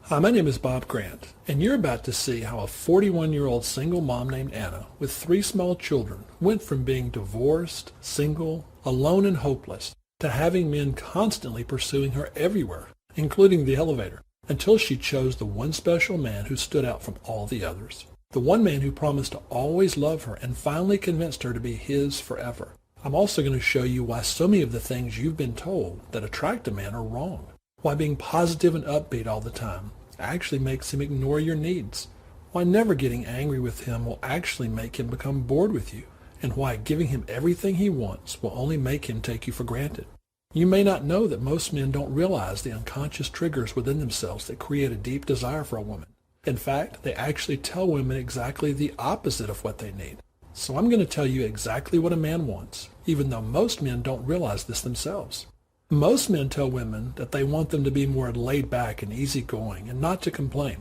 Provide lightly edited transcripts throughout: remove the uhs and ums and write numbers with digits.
Hi, my name is Bob Grant, and you're about to see how a 41-year-old single mom named Anna with 3 small children went from being divorced, single, alone, and hopeless to having men constantly pursuing her everywhere, including the elevator, until she chose the one special man who stood out from all the others. The one man who promised to always love her and finally convinced her to be his forever. I'm also going to show you why so many of the things you've been told that attract a man are wrong. Why being positive and upbeat all the time actually makes him ignore your needs. Why never getting angry with him will actually make him become bored with you. And why giving him everything he wants will only make him take you for granted. You may not know that most men don't realize the unconscious triggers within themselves that create a deep desire for a woman. In fact, they actually tell women exactly the opposite of what they need. So I'm going to tell you exactly what a man wants, even though most men don't realize this themselves. Most men tell women that they want them to be more laid back and easygoing and not to complain.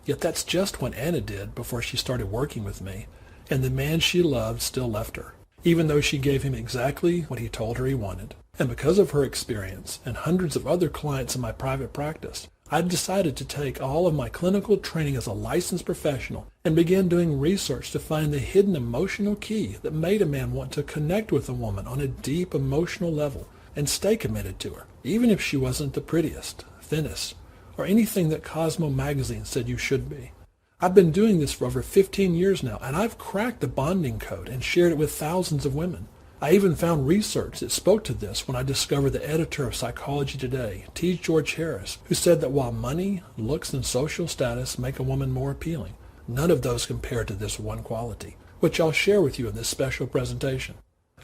Yet that's just what Anna did before she started working with me, and the man she loved still left her, even though she gave him exactly what he told her he wanted. And because of her experience and hundreds of other clients in my private practice, I decided to take all of my clinical training as a licensed professional and began doing research to find the hidden emotional key that made a man want to connect with a woman on a deep emotional level and stay committed to her, even if she wasn't the prettiest, thinnest, or anything that Cosmo magazine said you should be. I've been doing this for over 15 years now, and I've cracked the bonding code and shared it with thousands of women. I even found research that spoke to this when I discovered the editor of Psychology Today, T. George Harris, who said that while money, looks, and social status make a woman more appealing, none of those compare to this one quality, which I'll share with you in this special presentation.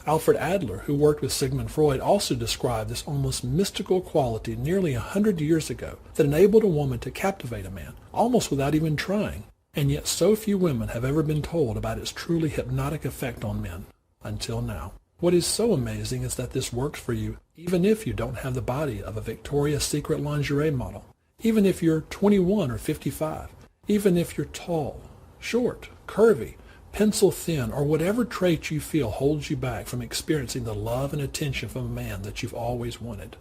Alfred Adler, who worked with Sigmund Freud, also described this almost mystical quality nearly 100 years ago that enabled a woman to captivate a man, almost without even trying. And yet so few women have ever been told about its truly hypnotic effect on men, until now. What is so amazing is that this works for you even if you don't have the body of a Victoria's Secret lingerie model, even if you're 21 or 55, even if you're tall, short, curvy, pencil thin, or whatever trait you feel holds you back from experiencing the love and attention from a man that you've always wanted.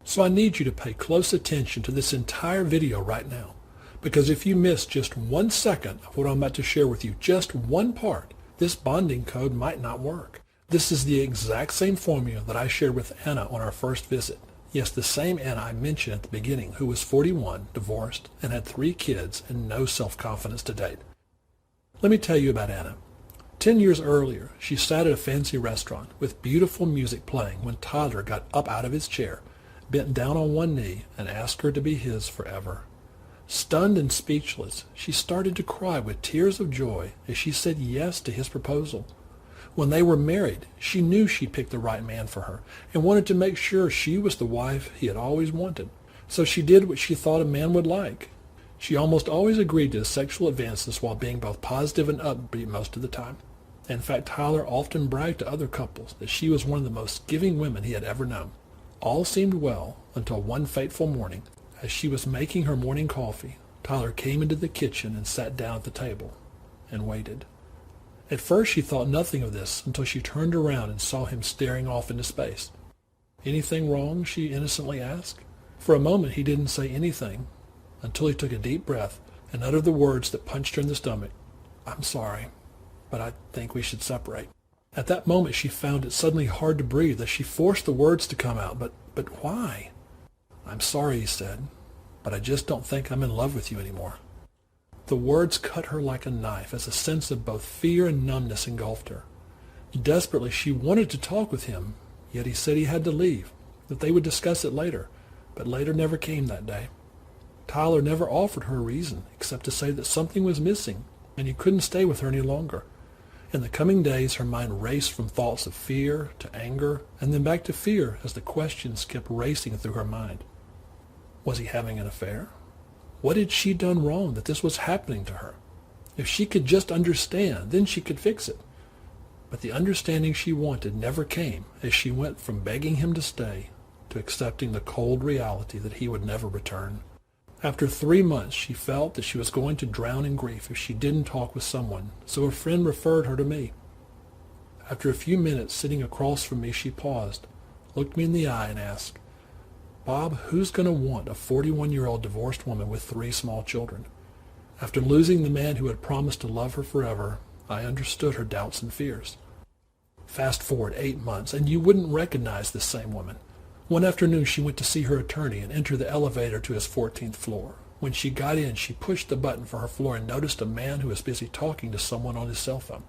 So I need you to pay close attention to this entire video right now, because if you miss just 1 second of what I'm about to share with you, just one part, this bonding code might not work. This is the exact same formula that I shared with Anna on our first visit. Yes, the same Anna I mentioned at the beginning, who was 41, divorced, and had 3 kids and no self-confidence to date. Let me tell you about Anna. 10 years earlier, she sat at a fancy restaurant with beautiful music playing when Tyler got up out of his chair, bent down on one knee, and asked her to be his forever. Stunned and speechless, she started to cry with tears of joy as she said yes to his proposal. When they were married, she knew she picked the right man for her and wanted to make sure she was the wife he had always wanted. So she did what she thought a man would like. She almost always agreed to his sexual advances while being both positive and upbeat most of the time. In fact, Tyler often bragged to other couples that she was one of the most giving women he had ever known. All seemed well until one fateful morning. As she was making her morning coffee, Tyler came into the kitchen and sat down at the table and waited. At first she thought nothing of this until she turned around and saw him staring off into space. "Anything wrong?" she innocently asked. For a moment he didn't say anything until he took a deep breath and uttered the words that punched her in the stomach. "I'm sorry, but I think we should separate." At that moment she found it suddenly hard to breathe as she forced the words to come out. But why? "I'm sorry," he said, "but I just don't think I'm in love with you anymore." The words cut her like a knife as a sense of both fear and numbness engulfed her. Desperately she wanted to talk with him, yet he said he had to leave, that they would discuss it later, but later never came that day. Tyler never offered her a reason except to say that something was missing and he couldn't stay with her any longer. In the coming days her mind raced from thoughts of fear to anger and then back to fear as the questions kept racing through her mind. Was he having an affair? What had she done wrong that this was happening to her? If she could just understand, then she could fix it. But the understanding she wanted never came as she went from begging him to stay to accepting the cold reality that he would never return. After 3 months, she felt that she was going to drown in grief if she didn't talk with someone, so a friend referred her to me. After a few minutes sitting across from me, she paused, looked me in the eye, and asked, Bob, who's going to want a 41-year-old divorced woman with 3 small children? After losing the man who had promised to love her forever, I understood her doubts and fears. Fast forward 8 months, and you wouldn't recognize this same woman. One afternoon she went to see her attorney and entered the elevator to his 14th floor. When she got in, she pushed the button for her floor and noticed a man who was busy talking to someone on his cell phone.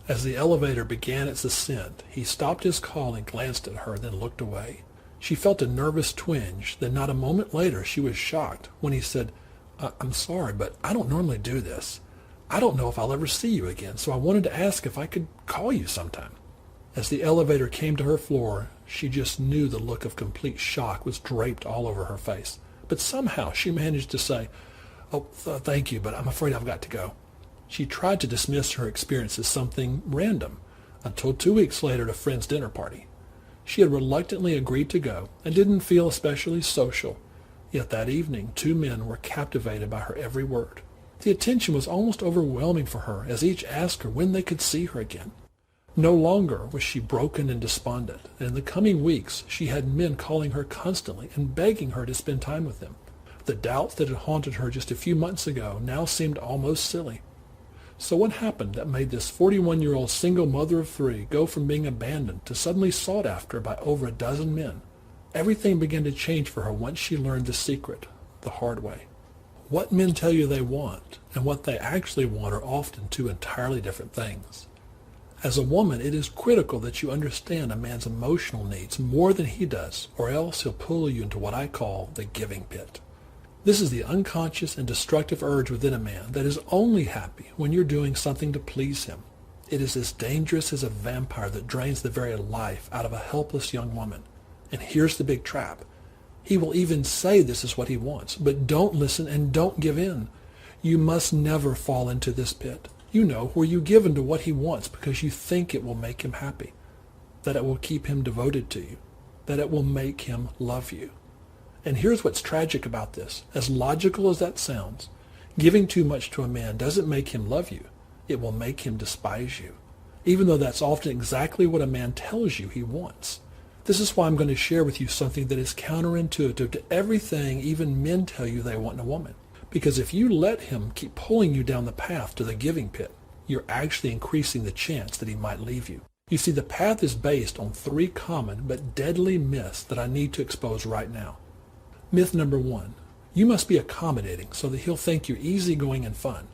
As the elevator began its ascent, he stopped his call and glanced at her, then looked away. She felt a nervous twinge. Then not a moment later she was shocked when he said, I'm sorry, but I don't normally do this. I don't know if I'll ever see you again, so I wanted to ask if I could call you sometime. As the elevator came to her floor, she just knew the look of complete shock was draped all over her face. But somehow she managed to say, thank you, but I'm afraid I've got to go. She tried to dismiss her experience as something random, until 2 weeks later at a friend's dinner party. She had reluctantly agreed to go and didn't feel especially social. Yet that evening, 2 men were captivated by her every word. The attention was almost overwhelming for her as each asked her when they could see her again. No longer was she broken and despondent, and in the coming weeks she had men calling her constantly and begging her to spend time with them. The doubts that had haunted her just a few months ago now seemed almost silly. So what happened that made this 41-year-old single mother of 3 go from being abandoned to suddenly sought after by over a dozen men? Everything began to change for her once she learned the secret, the hard way. What men tell you they want and what they actually want are often 2 entirely different things. As a woman, it is critical that you understand a man's emotional needs more than he does, or else he'll pull you into what I call the giving pit. This is the unconscious and destructive urge within a man that is only happy when you're doing something to please him. It is as dangerous as a vampire that drains the very life out of a helpless young woman. And here's the big trap. He will even say this is what he wants, but don't listen and don't give in. You must never fall into this pit. You know, where you give in to what he wants because you think it will make him happy, that it will keep him devoted to you, that it will make him love you. And here's what's tragic about this. As logical as that sounds, giving too much to a man doesn't make him love you. It will make him despise you, even though that's often exactly what a man tells you he wants. This is why I'm going to share with you something that is counterintuitive to everything even men tell you they want in a woman. Because if you let him keep pulling you down the path to the giving pit, you're actually increasing the chance that he might leave you. You see, the path is based on 3 common but deadly myths that I need to expose right now. Myth number 1, you must be accommodating so that he'll think you're easygoing and fun.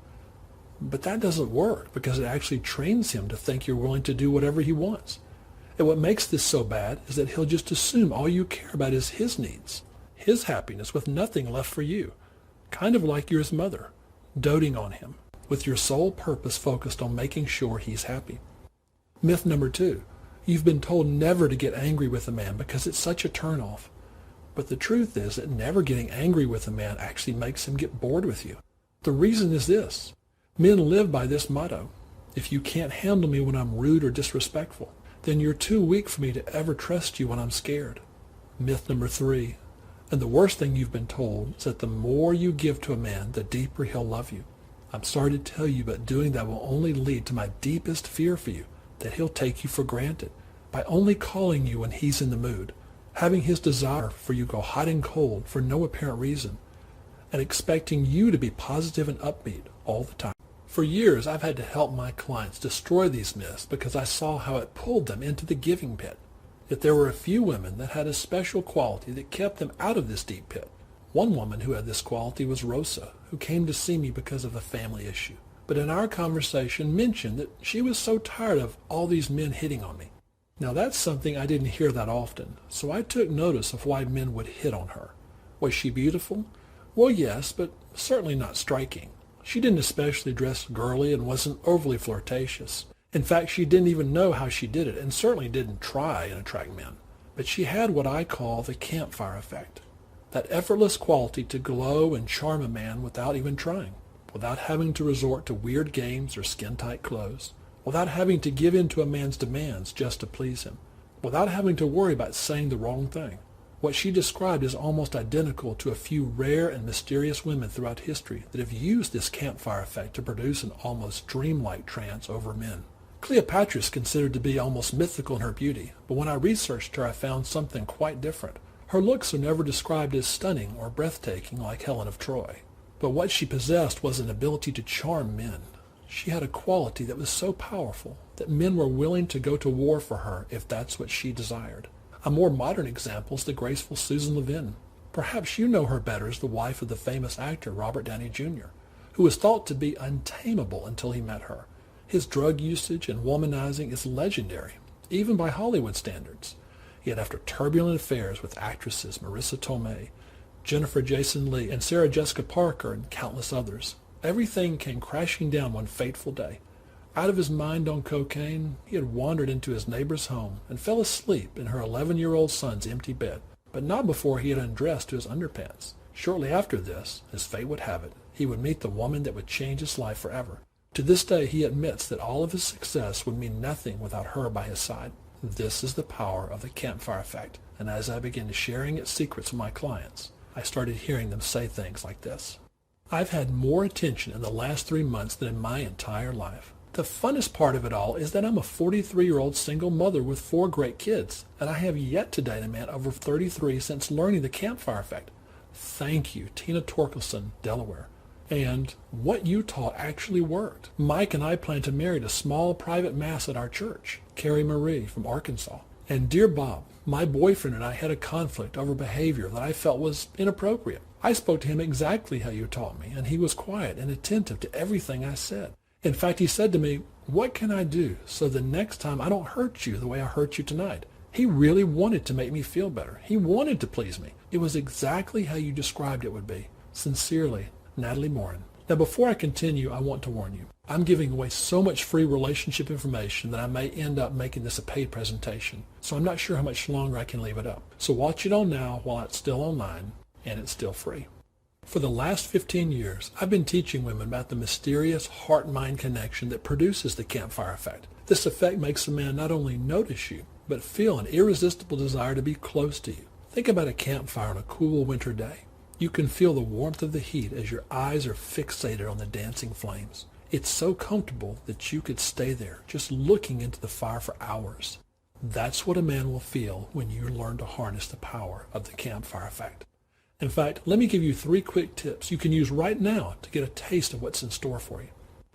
But that doesn't work because it actually trains him to think you're willing to do whatever he wants. And what makes this so bad is that he'll just assume all you care about is his needs, his happiness with nothing left for you. Kind of like you're his mother, doting on him, with your sole purpose focused on making sure he's happy. Myth number 2, you've been told never to get angry with a man because it's such a turnoff. But the truth is that never getting angry with a man actually makes him get bored with you. The reason is this. Men live by this motto. If you can't handle me when I'm rude or disrespectful, then you're too weak for me to ever trust you when I'm scared. Myth number 3, and the worst thing you've been told is that the more you give to a man, the deeper he'll love you. I'm sorry to tell you, but doing that will only lead to my deepest fear for you, that he'll take you for granted by only calling you when he's in the mood, having his desire for you go hot and cold for no apparent reason, and expecting you to be positive and upbeat all the time. For years, I've had to help my clients destroy these myths because I saw how it pulled them into the giving pit. Yet there were a few women that had a special quality that kept them out of this deep pit. One woman who had this quality was Rosa, who came to see me because of a family issue, but in our conversation mentioned that she was so tired of all these men hitting on me. Now that's something I didn't hear that often, so I took notice of why men would hit on her. Was she beautiful? Well, yes, but certainly not striking. She didn't especially dress girly and wasn't overly flirtatious. In fact, she didn't even know how she did it and certainly didn't try and attract men. But she had what I call the campfire effect, that effortless quality to glow and charm a man without even trying, without having to resort to weird games or skin-tight clothes, without having to give in to a man's demands just to please him, without having to worry about saying the wrong thing. What she described is almost identical to a few rare and mysterious women throughout history that have used this campfire effect to produce an almost dreamlike trance over men. Cleopatra is considered to be almost mythical in her beauty, but when I researched her I found something quite different. Her looks are never described as stunning or breathtaking like Helen of Troy. But what she possessed was an ability to charm men. She had a quality that was so powerful that men were willing to go to war for her if that's what she desired. A more modern example is the graceful Susan Levin. Perhaps you know her better as the wife of the famous actor Robert Downey Jr., who was thought to be untamable until he met her. His drug usage and womanizing is legendary, even by Hollywood standards. Yet after turbulent affairs with actresses Marissa Tomei, Jennifer Jason Leigh, and Sarah Jessica Parker, and countless others, everything came crashing down one fateful day. Out of his mind on cocaine, he had wandered into his neighbor's home and fell asleep in her 11-year-old son's empty bed, but not before he had undressed to his underpants. Shortly after this, as fate would have it, he would meet the woman that would change his life forever. To this day, he admits that all of his success would mean nothing without her by his side. This is the power of the campfire effect, and as I began sharing its secrets with my clients, I started hearing them say things like this. I've had more attention in the last 3 months than in my entire life. The funnest part of it all is that I'm a 43-year-old single mother with 4 great kids, and I have yet to date a man over 33 since learning the campfire effect. Thank you, Tina Torkelson, Delaware. And what you taught actually worked. Mike and I plan to marry a small private mass at our church, Carrie Marie from Arkansas. And dear Bob, my boyfriend and I had a conflict over behavior that I felt was inappropriate. I spoke to him exactly how you taught me, and he was quiet and attentive to everything I said. In fact, he said to me, "What can I do so the next time I don't hurt you the way I hurt you tonight?" He really wanted to make me feel better. He wanted to please me. It was exactly how you described it would be. Sincerely, Natalie Morin. Now, before I continue, I want to warn you. I'm giving away so much free relationship information that I may end up making this a paid presentation, so I'm not sure how much longer I can leave it up. So watch it on now while it's still online, and it's still free. For the last 15 years, I've been teaching women about the mysterious heart-mind connection that produces the campfire effect. This effect makes a man not only notice you, but feel an irresistible desire to be close to you. Think about a campfire on a cool winter day. You can feel the warmth of the heat as your eyes are fixated on the dancing flames. It's so comfortable that you could stay there just looking into the fire for hours. That's what a man will feel when you learn to harness the power of the campfire effect. In fact, let me give you 3 quick tips you can use right now to get a taste of what's in store for you.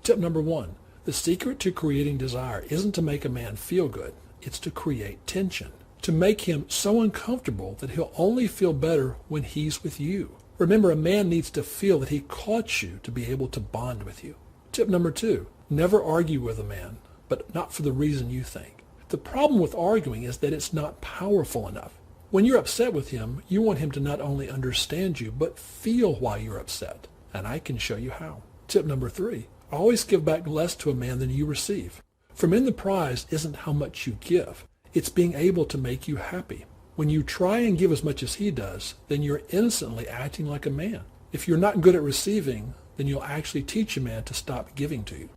Tip number 1, the secret to creating desire isn't to make a man feel good, it's to create tension. To make him so uncomfortable that he'll only feel better when he's with you. Remember, a man needs to feel that he caught you to be able to bond with you. Tip number 2, never argue with a man, but not for the reason you think. The problem with arguing is that it's not powerful enough. When you're upset with him, you want him to not only understand you, but feel why you're upset. And I can show you how. Tip number 3, always give back less to a man than you receive. For men, the prize isn't how much you give. It's being able to make you happy. When you try and give as much as he does, then you're innocently acting like a man. If you're not good at receiving, then you'll actually teach a man to stop giving to you.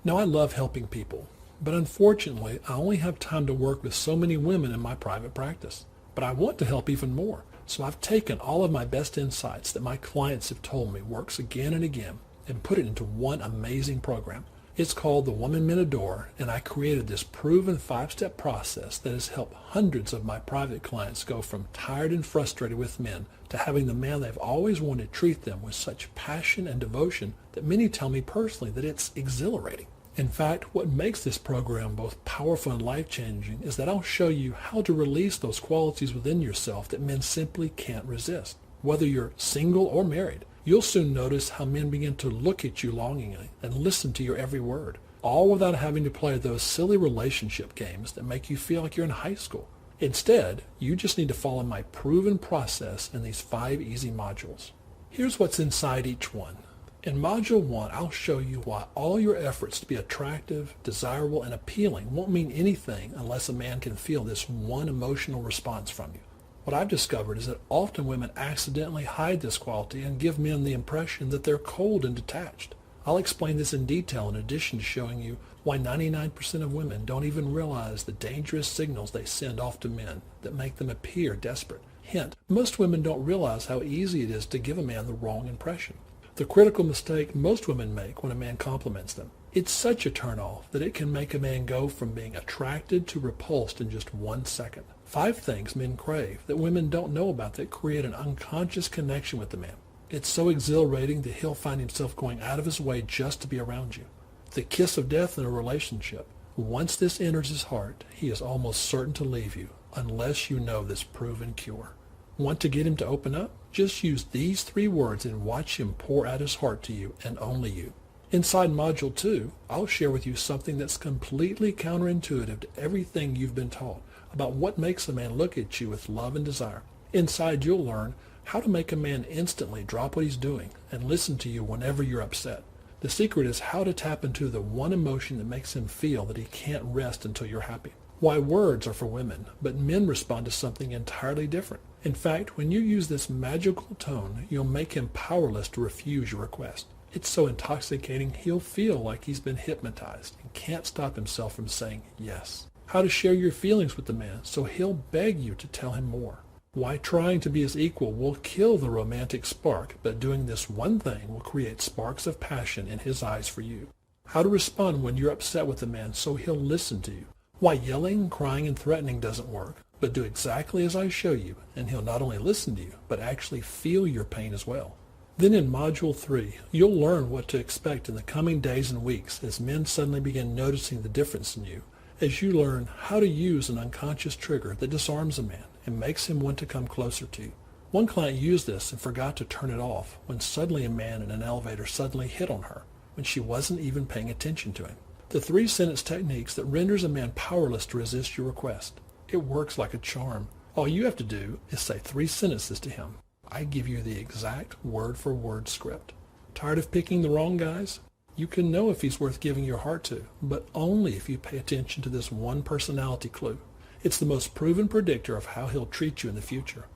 Now, I love helping people, but unfortunately, I only have time to work with so many women in my private practice. But I want to help even more, so I've taken all of my best insights that my clients have told me works again and again and put it into one amazing program. It's called The Woman Men Adore, and I created this proven 5-step process that has helped hundreds of my private clients go from tired and frustrated with men to having the man they've always wanted treat them with such passion and devotion that many tell me personally that it's exhilarating. In fact, what makes this program both powerful and life-changing is that I'll show you how to release those qualities within yourself that men simply can't resist. Whether you're single or married, you'll soon notice how men begin to look at you longingly and listen to your every word, all without having to play those silly relationship games that make you feel like you're in high school. Instead, you just need to follow my proven process in these 5 easy modules. Here's what's inside each one. In Module 1, I'll show you why all your efforts to be attractive, desirable, and appealing won't mean anything unless a man can feel this one emotional response from you. What I've discovered is that often women accidentally hide this quality and give men the impression that they're cold and detached. I'll explain this in detail in addition to showing you why 99% of women don't even realize the dangerous signals they send off to men that make them appear desperate. Hint, most women don't realize how easy it is to give a man the wrong impression. The critical mistake most women make when a man compliments them. It's such a turnoff that it can make a man go from being attracted to repulsed in just 1 second. 5 things men crave that women don't know about that create an unconscious connection with the man. It's so exhilarating that he'll find himself going out of his way just to be around you. The kiss of death in a relationship. Once this enters his heart, he is almost certain to leave you, unless you know this proven cure. Want to get him to open up? Just use these 3 words and watch him pour out his heart to you and only you. Inside Module 2, I'll share with you something that's completely counterintuitive to everything you've been taught about what makes a man look at you with love and desire. Inside, you'll learn how to make a man instantly drop what he's doing and listen to you whenever you're upset. The secret is how to tap into the one emotion that makes him feel that he can't rest until you're happy. Why words are for women, but men respond to something entirely different. In fact, when you use this magical tone, you'll make him powerless to refuse your request. It's so intoxicating, he'll feel like he's been hypnotized and can't stop himself from saying yes. How to share your feelings with the man so he'll beg you to tell him more. Why trying to be his equal will kill the romantic spark, but doing this one thing will create sparks of passion in his eyes for you. How to respond when you're upset with the man so he'll listen to you. Why yelling, crying, and threatening doesn't work, but do exactly as I show you, and he'll not only listen to you, but actually feel your pain as well. Then in Module 3, you'll learn what to expect in the coming days and weeks as men suddenly begin noticing the difference in you, as you learn how to use an unconscious trigger that disarms a man and makes him want to come closer to you. One client used this and forgot to turn it off when suddenly a man in an elevator suddenly hit on her when she wasn't even paying attention to him. The 3-sentence techniques that renders a man powerless to resist your request. It works like a charm. All you have to do is say 3 sentences to him. I give you the exact word-for-word script. Tired of picking the wrong guys? You can know if he's worth giving your heart to, but only if you pay attention to this one personality clue. It's the most proven predictor of how he'll treat you in the future.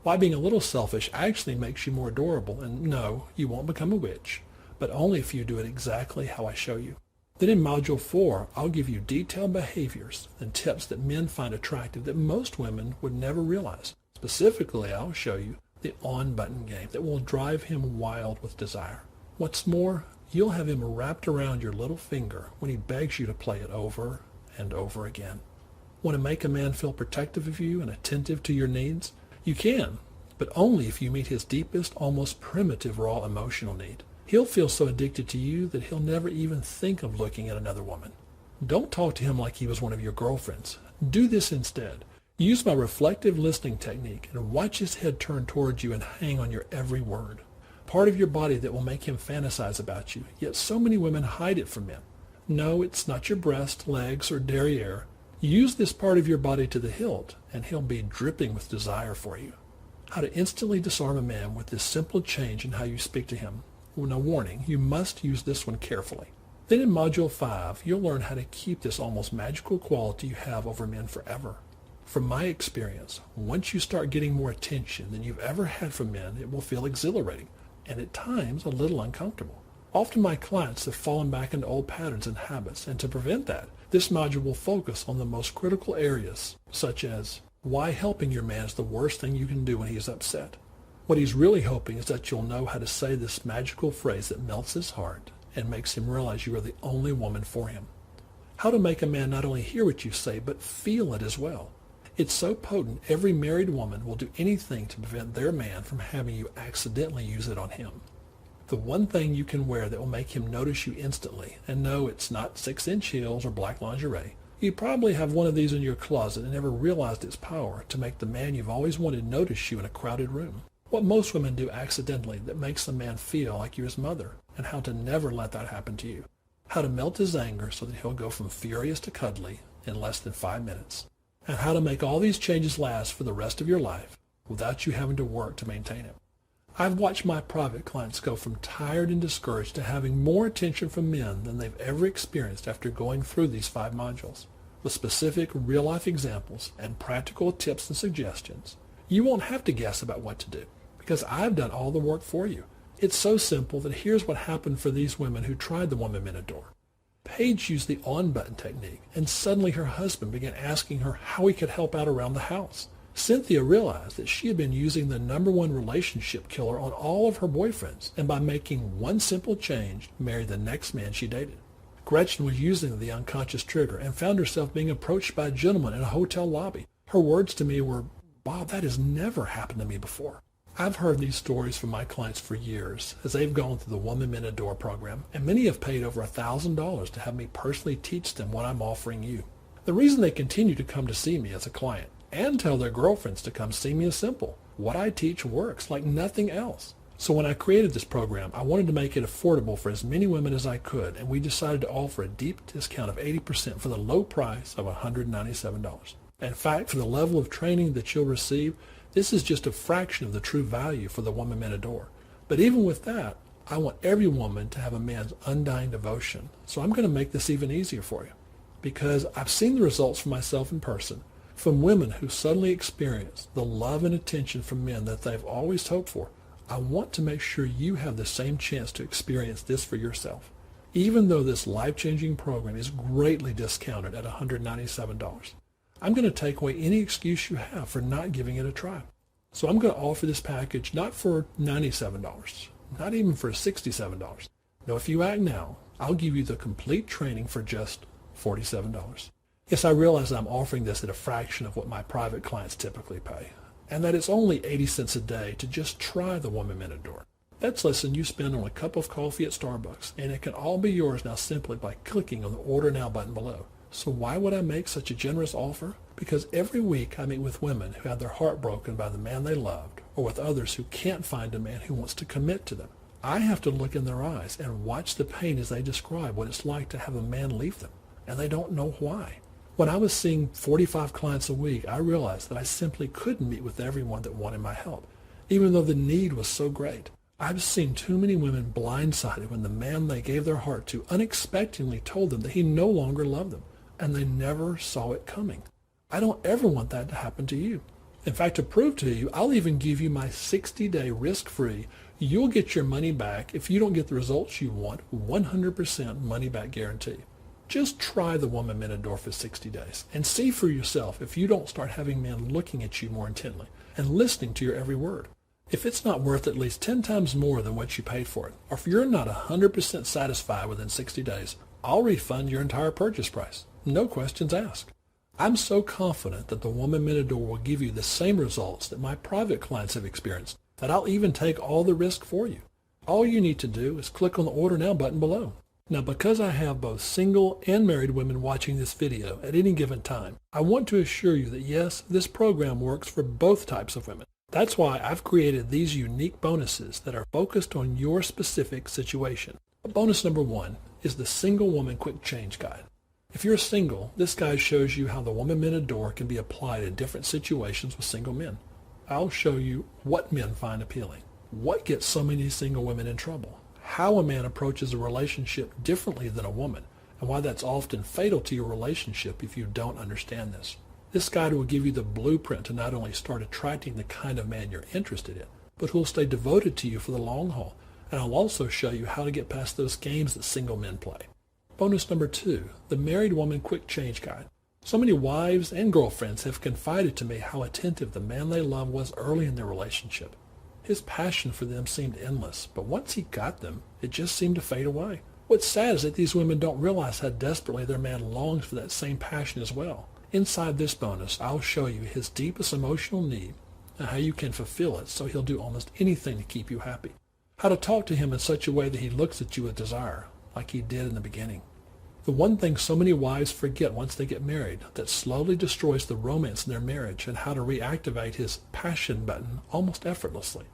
Why being a little selfish actually makes you more adorable, and no, you won't become a witch, but only if you do it exactly how I show you. Then in Module 4, I'll give you detailed behaviors and tips that men find attractive that most women would never realize. Specifically, I'll show you the on-button game that will drive him wild with desire. What's more, you'll have him wrapped around your little finger when he begs you to play it over and over again. Want to make a man feel protective of you and attentive to your needs? You can, but only if you meet his deepest, almost primitive raw emotional need. He'll feel so addicted to you that he'll never even think of looking at another woman. Don't talk to him like he was one of your girlfriends. Do this instead. Use my reflective listening technique and watch his head turn towards you and hang on your every word. Part of your body that will make him fantasize about you, yet so many women hide it from men. No, it's not your breast, legs, or derriere. Use this part of your body to the hilt, and he'll be dripping with desire for you. How to instantly disarm a man with this simple change in how you speak to him. Now, warning, you must use this one carefully. Then in Module 5, you'll learn how to keep this almost magical quality you have over men forever. From my experience, once you start getting more attention than you've ever had from men, it will feel exhilarating, and at times a little uncomfortable. Often my clients have fallen back into old patterns and habits, and to prevent that, this module will focus on the most critical areas, such as why helping your man is the worst thing you can do when he is upset. What he's really hoping is that you'll know how to say this magical phrase that melts his heart and makes him realize you are the only woman for him. How to make a man not only hear what you say, but feel it as well. It's so potent, every married woman will do anything to prevent their man from having you accidentally use it on him. The one thing you can wear that will make him notice you instantly, and no, it's not 6-inch heels or black lingerie. You probably have one of these in your closet and never realized its power to make the man you've always wanted notice you in a crowded room. What most women do accidentally that makes a man feel like you're his mother, and how to never let that happen to you. How to melt his anger so that he'll go from furious to cuddly in less than 5 minutes. And how to make all these changes last for the rest of your life without you having to work to maintain it. I've watched my private clients go from tired and discouraged to having more attention from men than they've ever experienced after going through these 5 modules. With specific real-life examples and practical tips and suggestions, you won't have to guess about what to do because I've done all the work for you. It's so simple that here's what happened for these women who tried the Woman Men Adore. Paige used the on-button technique, and suddenly her husband began asking her how he could help out around the house. Cynthia realized that she had been using the #1 relationship killer on all of her boyfriends, and by making one simple change, married the next man she dated. Gretchen was using the unconscious trigger and found herself being approached by a gentleman in a hotel lobby. Her words to me were, "Bob, that has never happened to me before." I've heard these stories from my clients for years as they've gone through the Woman Men Adore program, and many have paid over $1,000 to have me personally teach them what I'm offering you. The reason they continue to come to see me as a client and tell their girlfriends to come see me is simple. What I teach works like nothing else. So when I created this program, I wanted to make it affordable for as many women as I could, and we decided to offer a deep discount of 80% for the low price of $197. In fact, for the level of training that you'll receive, this is just a fraction of the true value for the Woman Men Adore. But even with that, I want every woman to have a man's undying devotion. So I'm going to make this even easier for you, because I've seen the results for myself in person from women who suddenly experience the love and attention from men that they've always hoped for. I want to make sure you have the same chance to experience this for yourself. Even though this life-changing program is greatly discounted at $197. I'm going to take away any excuse you have for not giving it a try. So I'm going to offer this package not for $97, not even for $67. No, if you act now, I'll give you the complete training for just $47. Yes, I realize that I'm offering this at a fraction of what my private clients typically pay, and that it's only 80 cents a day to just try the Woman Men Adore. That's less than you spend on a cup of coffee at Starbucks, and it can all be yours now simply by clicking on the Order Now button below. So why would I make such a generous offer? Because every week I meet with women who had their heart broken by the man they loved, or with others who can't find a man who wants to commit to them. I have to look in their eyes and watch the pain as they describe what it's like to have a man leave them, and they don't know why. When I was seeing 45 clients a week, I realized that I simply couldn't meet with everyone that wanted my help, even though the need was so great. I've seen too many women blindsided when the man they gave their heart to unexpectedly told them that he no longer loved them, and they never saw it coming. I don't ever want that to happen to you. In fact, to prove to you, I'll even give you my 60-day risk-free, you'll get your money back if you don't get the results you want, 100% money-back guarantee. Just try the Woman Men Adore for 60 days and see for yourself if you don't start having men looking at you more intently and listening to your every word. If it's not worth at least 10 times more than what you paid for it, or if you're not 100% satisfied within 60 days, I'll refund your entire purchase price. No questions asked. I'm so confident that the Woman Men Adore will give you the same results that my private clients have experienced that I'll even take all the risk for you. All you need to do is click on the Order Now button below. Now, because I have both single and married women watching this video at any given time, I want to assure you that yes, this program works for both types of women. That's why I've created these unique bonuses that are focused on your specific situation. Bonus number 1 is the Single Woman Quick Change Guide. If you're single, this guide shows you how the Woman Men Adore can be applied in different situations with single men. I'll show you what men find appealing, what gets so many single women in trouble, how a man approaches a relationship differently than a woman, and why that's often fatal to your relationship if you don't understand this. This guide will give you the blueprint to not only start attracting the kind of man you're interested in, but who will stay devoted to you for the long haul. And I'll also show you how to get past those games that single men play. Bonus number 2, the Married Woman Quick Change Guide. So many wives and girlfriends have confided to me how attentive the man they love was early in their relationship. His passion for them seemed endless, but once he got them, it just seemed to fade away. What's sad is that these women don't realize how desperately their man longs for that same passion as well. Inside this bonus, I'll show you his deepest emotional need and how you can fulfill it so he'll do almost anything to keep you happy. How to talk to him in such a way that he looks at you with desire, like he did in the beginning. The one thing so many wives forget once they get married that slowly destroys the romance in their marriage, and how to reactivate his passion button almost effortlessly.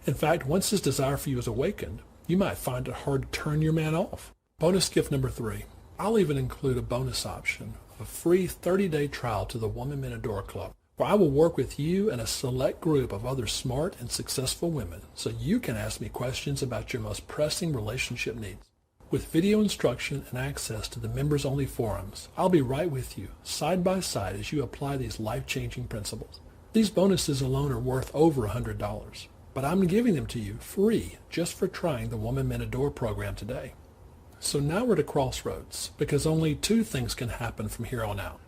In fact, once his desire for you is awakened, you might find it hard to turn your man off. Bonus gift number 3. I'll even include a bonus option of a free 30-day trial to the Woman Men Adore Club, where I will work with you and a select group of other smart and successful women so you can ask me questions about your most pressing relationship needs. With video instruction and access to the members-only forums, I'll be right with you, side by side, as you apply these life-changing principles. These bonuses alone are worth over $100, but I'm giving them to you free just for trying the Woman Men Adore program today. So now we're at a crossroads, because only 2 things can happen from here on out.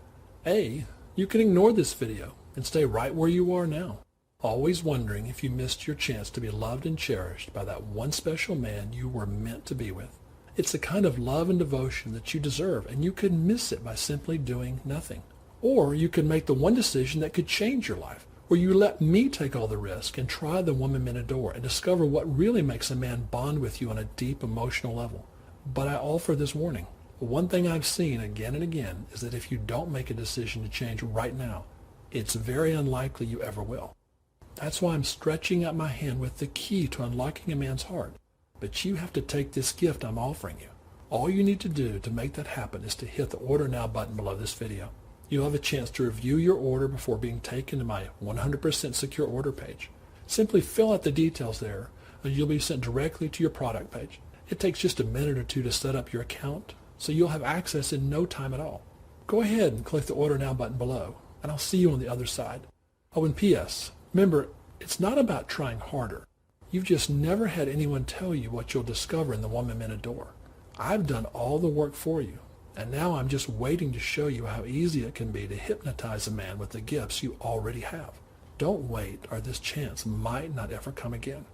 A, you can ignore this video and stay right where you are now, always wondering if you missed your chance to be loved and cherished by that one special man you were meant to be with. It's the kind of love and devotion that you deserve, and you could miss it by simply doing nothing. Or you could make the one decision that could change your life, where you let me take all the risk and try the woman men adore and discover what really makes a man bond with you on a deep emotional level. But I offer this warning. One thing I've seen again and again is that if you don't make a decision to change right now, it's very unlikely you ever will. That's why I'm stretching out my hand with the key to unlocking a man's heart. But you have to take this gift I'm offering you. All you need to do to make that happen is to hit the Order Now button below this video. You'll have a chance to review your order before being taken to my 100% secure order page. Simply fill out the details there, and you'll be sent directly to your product page. It takes just a minute or two to set up your account, so you'll have access in no time at all. Go ahead and click the Order Now button below, and I'll see you on the other side. Oh, and P.S. Remember, it's not about trying harder. You've just never had anyone tell you what you'll discover in the woman men adore. I've done all the work for you, and now I'm just waiting to show you how easy it can be to hypnotize a man with the gifts you already have. Don't wait, or this chance might not ever come again.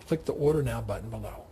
Click the Order Now button below.